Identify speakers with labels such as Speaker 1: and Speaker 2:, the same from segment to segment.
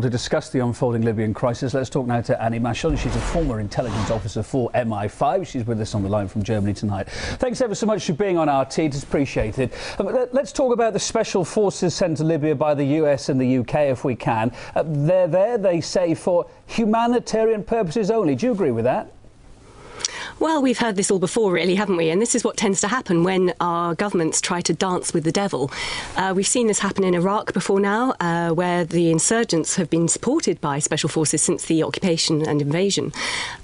Speaker 1: To discuss the unfolding Libyan crisis, let's talk now to Annie Mashon. She's a former intelligence officer for MI5. She's with us on the line from Germany tonight. Thanks ever so much for being on RT. It's appreciated. Let's talk about the special forces sent to Libya by the US and the UK, if we can. They're there, they say, for humanitarian purposes only. Do you agree with that?
Speaker 2: Well, we've heard this all before, really, haven't we? And this is what tends to happen when our governments try to dance with the devil. We've seen this happen in Iraq before now, where the insurgents have been supported by special forces since the occupation and invasion.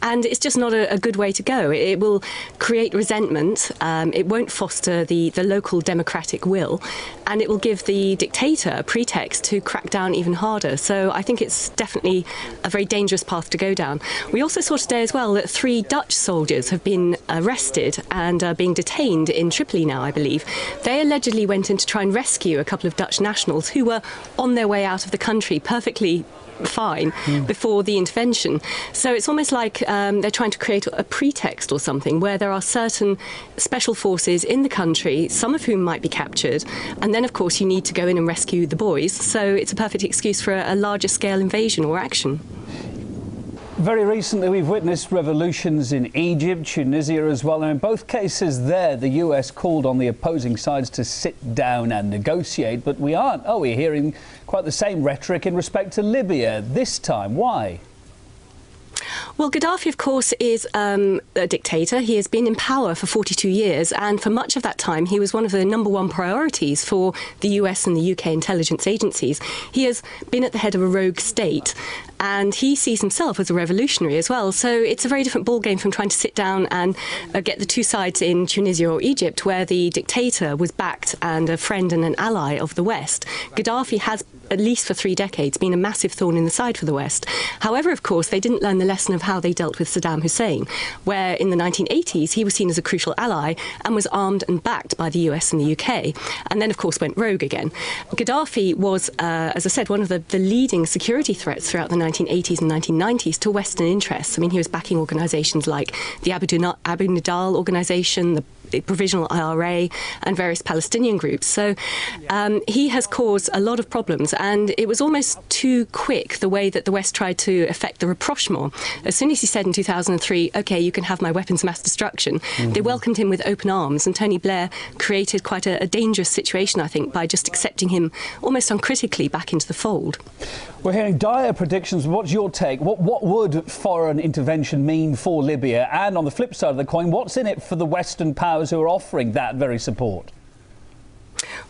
Speaker 2: And it's just not a good way to go. It will create resentment. It won't foster the local democratic will. And it will give the dictator a pretext to crack down even harder. So I think it's definitely a very dangerous path to go down. We also saw today as well that 3 Dutch soldiers have been arrested and are being detained in Tripoli now, I believe. They allegedly went in to try and rescue a couple of Dutch nationals who were on their way out of the country perfectly fine before the intervention. So it's almost like they're trying to create a pretext or something where there are certain special forces in the country, some of whom might be captured, and then of course you need to go in and rescue the boys. So it's a perfect excuse for a larger scale invasion or action.
Speaker 1: Very recently, we've witnessed revolutions in Egypt, Tunisia as well. And in both cases there, the US called on the opposing sides to sit down and negotiate. But we aren't, are we, hearing quite the same rhetoric in respect to Libya this time? Why?
Speaker 2: Well, Gaddafi, of course, is a dictator. He has been in power for 42 years, and for much of that time, he was one of the #1 priorities for the US and the UK intelligence agencies. He has been at the head of a rogue state, and he sees himself as a revolutionary as well. So it's a very different ballgame from trying to sit down and get the two sides in Tunisia or Egypt, where the dictator was backed and a friend and an ally of the West. Gaddafi has, at least for 3 decades, been a massive thorn in the side for the West. However, of course, they didn't learn the lesson of how they dealt with Saddam Hussein, where in the 1980s he was seen as a crucial ally and was armed and backed by the US and the UK, and then, of course, went rogue again. Gaddafi was, as I said, one of the leading security threats throughout the 1980s and 1990s to Western interests. I mean, he was backing organisations like the Abu Nidal organisation, the Provisional IRA, and various Palestinian groups. So he has caused a lot of problems, and it was almost too quick the way that the West tried to effect the rapprochement. As soon as he said in 2003, OK, you can have my weapons of mass destruction, they welcomed him with open arms, and Tony Blair created quite a dangerous situation, I think, by just accepting him almost uncritically back into the fold.
Speaker 1: We're hearing dire predictions. What's your take? What would foreign intervention mean for Libya? And on the flip side of the coin, what's in it for the Western powers who are offering that very support?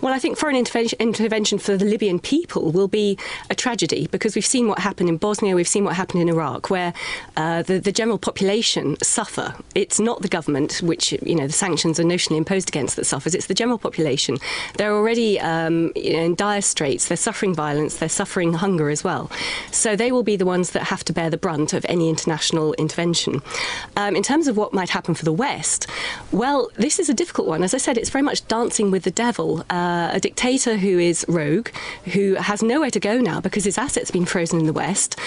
Speaker 2: Well, I think foreign intervention for the Libyan people will be a tragedy, because we've seen what happened in Bosnia, we've seen what happened in Iraq, where the general population suffer. It's not the government, which, you know, the sanctions are notionally imposed against, that suffers. It's the general population. They're already in dire straits. They're suffering violence. They're suffering hunger as well. So they will be the ones that have to bear the brunt of any international intervention. In terms of what might happen for the West, well, this is a difficult one. As I said, it's very much dancing with the devil. A dictator who is rogue, who has nowhere to go now because his assets have been frozen in the West.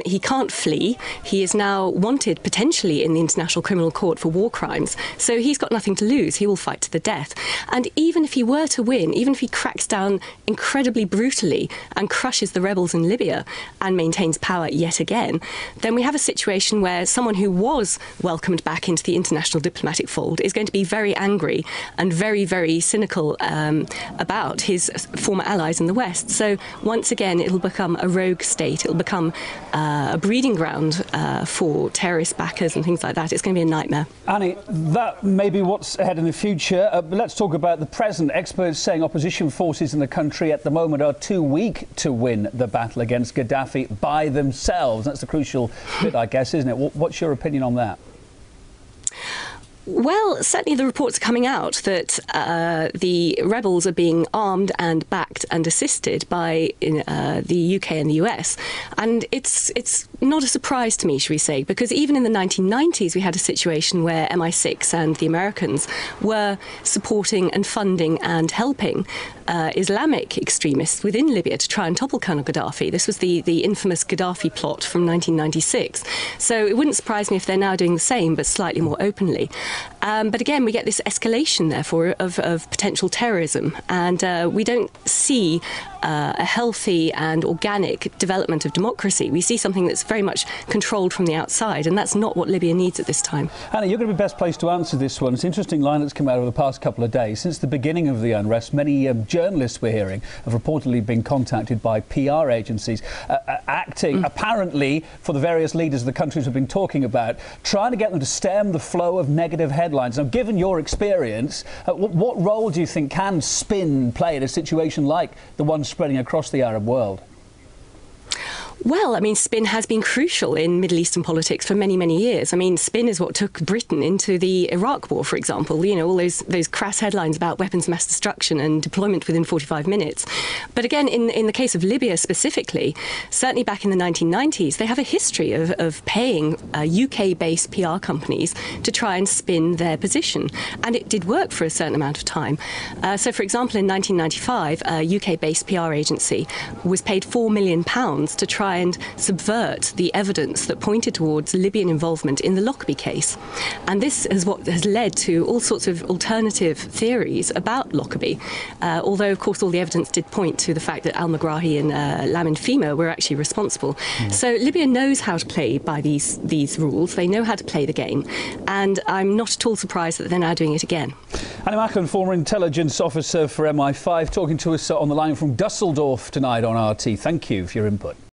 Speaker 2: He can't flee. He is now wanted potentially in the International Criminal Court for war crimes. So he's got nothing to lose. He will fight to the death. And even if he were to win, even if he cracks down incredibly brutally and crushes the rebels in Libya and maintains power yet again, then we have a situation where someone who was welcomed back into the international diplomatic fold is going to be very angry and very, very cynical about his former allies in the West. So once again, it'll become a rogue state. It'll become a breeding ground for terrorist backers and things like that. It's going to be a nightmare.
Speaker 1: Annie, that may be what's ahead in the future. But let's talk about the present. Experts saying opposition forces in the country at the moment are too weak to win the battle against Gaddafi by themselves. That's the crucial bit, I guess, isn't it? What's your opinion on that?
Speaker 2: Well, certainly the reports are coming out that the rebels are being armed and backed and assisted by the UK and the US. And it's not a surprise to me, shall we say, because even in the 1990s we had a situation where MI6 and the Americans were supporting and funding and helping Islamic extremists within Libya to try and topple Colonel Gaddafi. This was the infamous Gaddafi plot from 1996. So it wouldn't surprise me if they're now doing the same, but slightly more openly. But again, we get this escalation, therefore, of potential terrorism. And we don't see a healthy and organic development of democracy. We see something that's very much controlled from the outside, and that's not what Libya needs at this time.
Speaker 1: Anna, you're going to be best placed to answer this one. It's an interesting line that's come out over the past couple of days. Since the beginning of the unrest, many journalists we're hearing have reportedly been contacted by PR agencies acting apparently for the various leaders of the countries we've been talking about, trying to get them to stem the flow of negative headlines. Now, given your experience, what role do you think can spin play in a situation like the one spreading across the Arab world?
Speaker 2: Well, I mean, spin has been crucial in Middle Eastern politics for many, many years. I mean, spin is what took Britain into the Iraq War, for example. You know, all those crass headlines about weapons of mass destruction and deployment within 45 minutes. But again, in the case of Libya specifically, certainly back in the 1990s, they have a history of paying UK-based PR companies to try and spin their position. And it did work for a certain amount of time. So, for example, in 1995, a UK-based PR agency was paid £4 million to try and subvert the evidence that pointed towards Libyan involvement in the Lockerbie case. And this is what has led to all sorts of alternative theories about Lockerbie, although, of course, all the evidence did point to the fact that al-Megrahi and LIBYA.mp4 were actually responsible. So Libya knows how to play by these rules. They know how to play the game. And I'm not at all surprised that they're now doing it again.
Speaker 1: Anna Macklin, former intelligence officer for MI5, talking to us on the line from Dusseldorf tonight on RT. Thank you for your input.